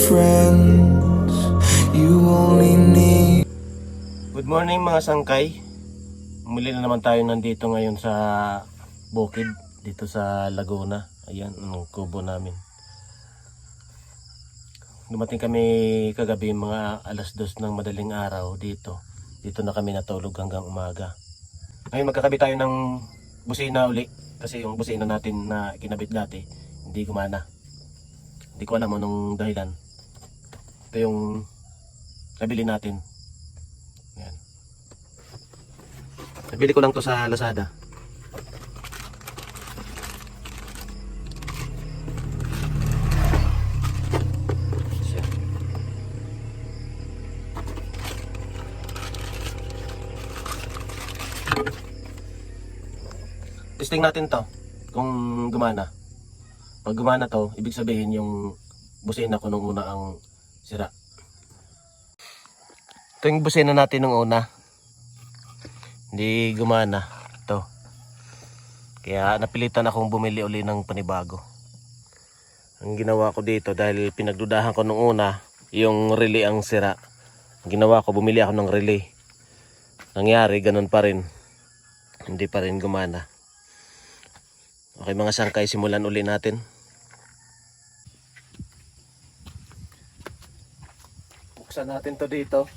friends. You only need. Good morning mga sangkay. Muli na naman tayo nandito ngayon sa bukid dito sa Laguna. Ayan ang kubo namin. Dumating kami kagabi mga alas 2 ng madaling araw dito. Dito na kami natulog hanggang umaga. Ngayon magkakabit tayo ng busina uli. Kasi yung busina natin na kinabit dati hindi gumana. Hindi ko alam anong dahilan. Ito yung nabili natin. Ayan. Nabili ko lang to sa Lazada. Testing natin to kung gumana. Pag gumana to, ibig sabihin yung busina ko nung una ang sira. Ito yung busina natin nung una. Hindi gumana. Ito. Kaya napilitan akong bumili uli ng panibago. Ang ginawa ko dito dahil pinagdudahan ko nung una yung relay ang sira. Ang ginawa ko, bumili ako ng relay. Nangyari, ganun pa rin. Hindi pa rin gumana. Okay mga sangkay, simulan uli natin. Buksan natin to dito.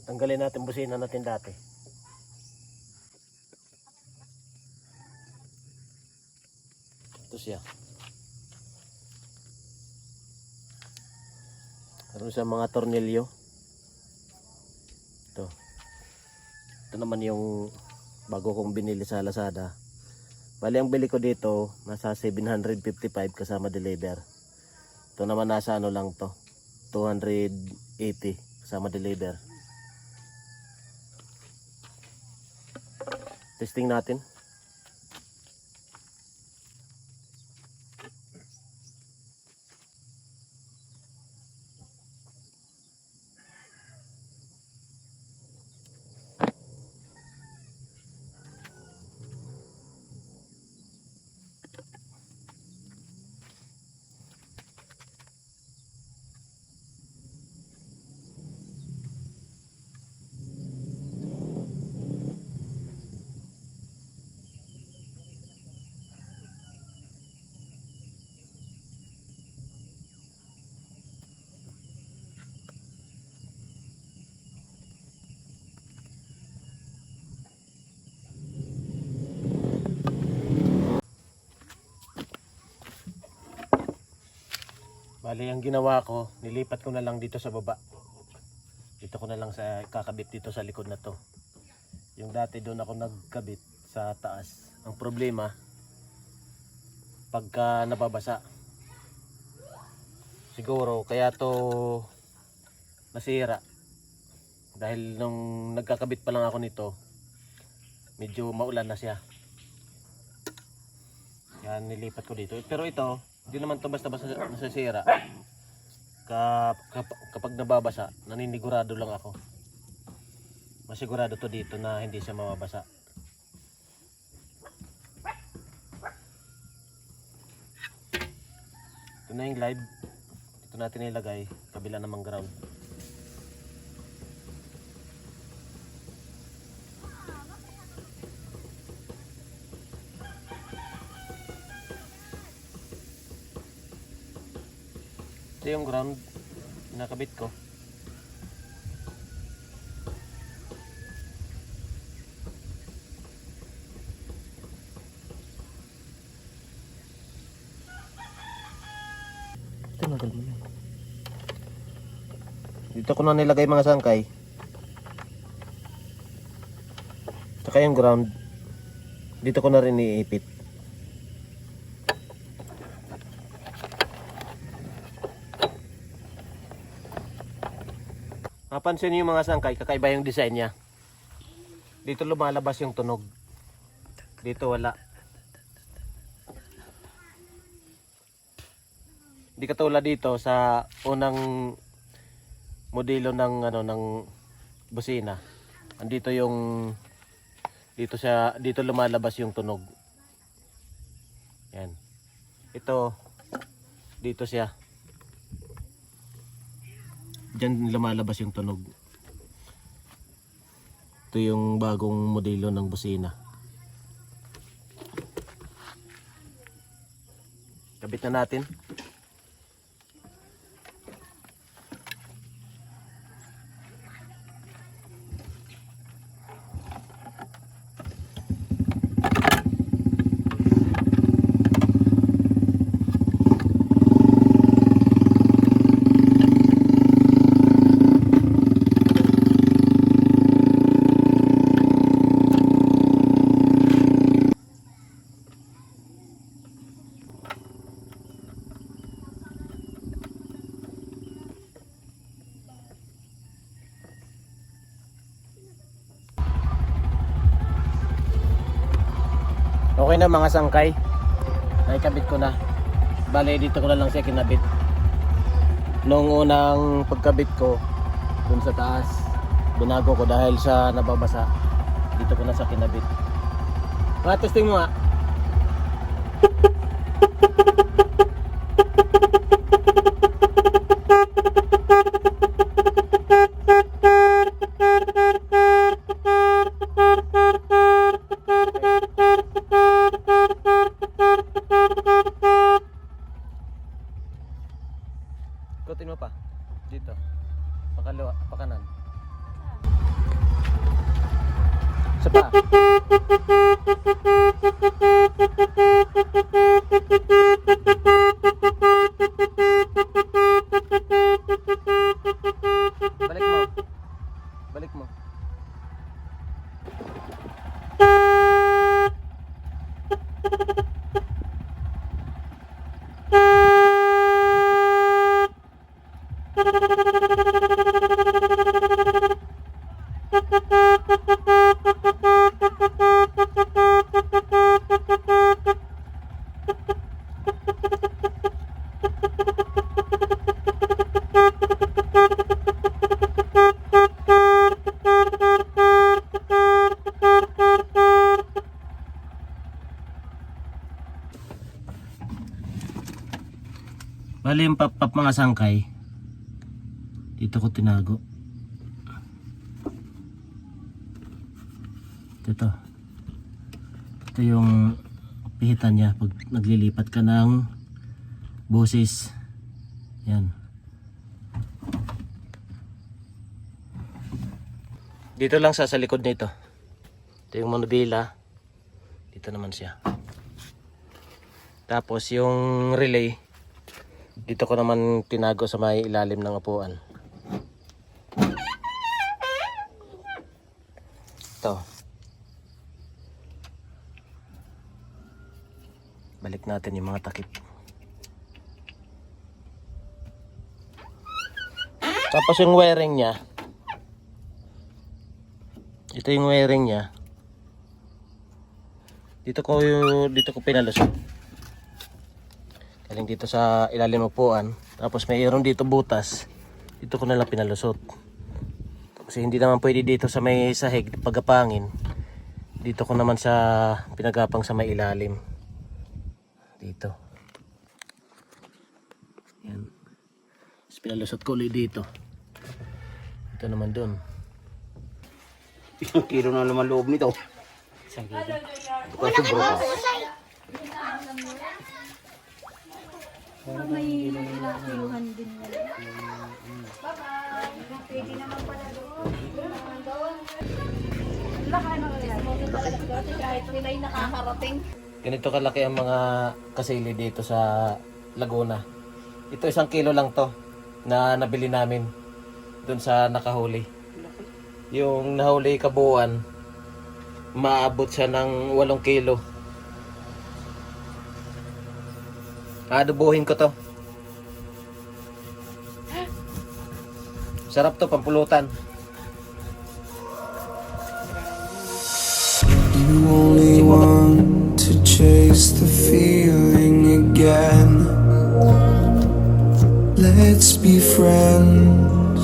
Tanggalin natin busina natin dati. Ito siya. Meron siya mga tornilyo. Ito. Ito naman yung bago kong binili sa Lazada. Bali ang bili ko dito nasa 755 kasama deliver. Ito naman nasa ano lang to, 280 kasama deliver. Testing natin. Bali ang ginawa ko, nilipat ko na lang dito sa baba. Dito ko na lang sa kakabit dito sa likod na to. Yung dati doon ako nagkabit sa taas. Ang problema, pagka nababasa. Siguro kaya to nasira. Dahil nung nagkakabit pa lang ako nito, medyo maulan na siya. Kaya nilipat ko dito. Pero ito, hindi naman to basta-basta nasasira. Kapag nababasa, naninigurado lang ako. Masigurado to dito na hindi siya mababasa. Ito na yung live. Ito natin ilagay, kabila namang ground. Ito yung ground, nakabit ko. Tinagal mo yan. Dito ko na nilagay mga sangkay. Tsaka yung ground, dito ko na rin iipit. Mapansin niyo yung mga sangkay, kakaiba yung design niya. Dito lumalabas yung tunog. Dito wala. Hindi katulad dito sa unang modelo ng ng busina. Andito yung dito lumalabas yung tunog. Yan. Ito dito siya. Diyan lumalabas yung tunog. Ito yung bagong modelo ng busina. Kabit na natin. Okay na mga sangkay. Naikabit ko na. Bale dito ko na lang siya kinabit. Noong unang pagkabit ko dun sa taas, binago ko dahil sa nababasa. Dito ko na siya kinabit. Mga testing mo nga. Ikutin mo pa. Dito. Pakaliwa, pakanan. Isa pa. Balik mo. Balik mo. Bali yung pap mga sangkay, dito ko tinago. Ito yung pihitan niya pag naglilipat ka ng busis. Yan. Dito lang sa likod nito. Ito yung manubila. Dito naman siya. Tapos yung relay, dito ko naman tinago sa may ilalim ng upuan. Ito. Balik natin yung mga takip. Tapos yung wiring niya. Ito yung wiring niya. Dito ko pinalusot. Galing dito sa ilalim ng upuan. Tapos mayroon dito butas. Dito ko na lang pinalusot. Kasi hindi naman pwede dito sa may sahig pagapangin. Dito ko naman sa pinagapang sa may ilalim. Dito. Yan. Tapos pinalusot ko ulit dito. Ito naman dun. Isang kilo na naman loob nito. Isang kilo. Ito sobra pa. May kiluhan din na. Kahit nila'y nakakarating. Ganito kalaki ang mga kasili dito sa Laguna. Ito 1 kilo lang to na nabili namin dun sa nakahuli. Yung nahuli kabuuan, maabot siya ng 8 kilo. Adobohin ko to. Sarap to, pampulutan. You only want to chase the feeling again. Let's be friends.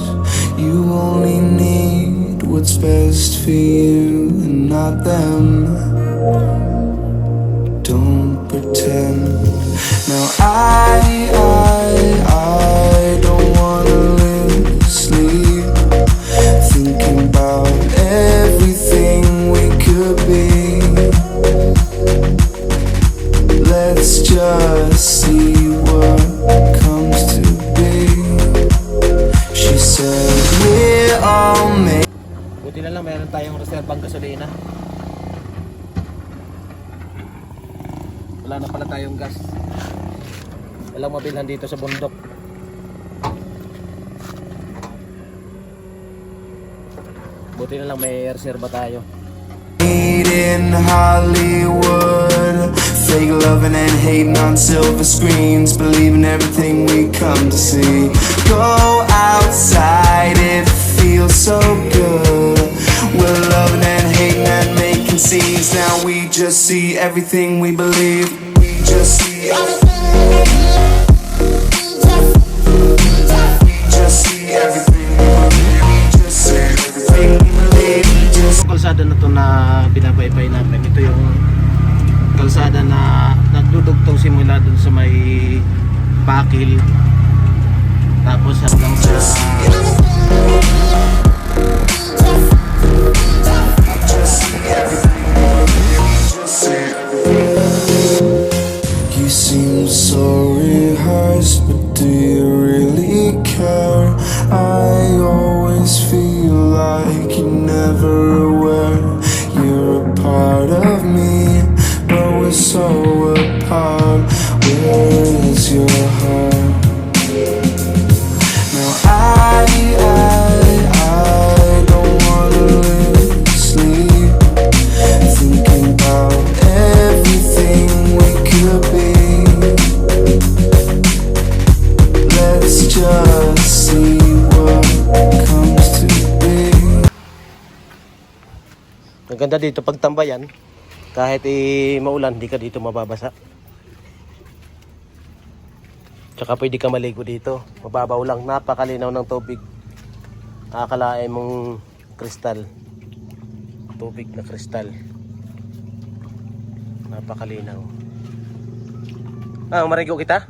You only need what's best for you and not them. Don't pretend. Now I don't wanna live, sleep, thinking about everything we could be. Let's just see what comes to be. She said we're all made. Buti na lang mayroon tayong reserbang gasolina. Wala na pala tayong gas. Walang mabilhan dito sa bundok. Buti na lang may reserba tayo. In Hollywood, fake loving and hating on silver screens, believing everything we come to see. Go outside, it feels so good. We're loving and hating and making scenes. Now we just see everything we believe. We just see everything. We just see everything we believe. We just see everything we believe. We just Itong kalsada na to na binabaybay namin, ito yung kalsada na nagdudugtong simula dun sa may Pakil, tapos hanggang sa You seem so rehearsed, but do you really care? I always feel like you're never aware. You're a part of me, but we're so apart. Where is your heart? Now I don't wanna live, sleep, thinking about everything we could be. Let's just see what comes to be. ang ganda dito pagtambayan. Kahit maulan, hindi ka dito mababasa. Tsaka pwede ka maligo dito. Mababaw lang, napakalinaw ng tubig. Akalain mong kristal. Tubig na kristal. Napakalinaw. Marigo kita?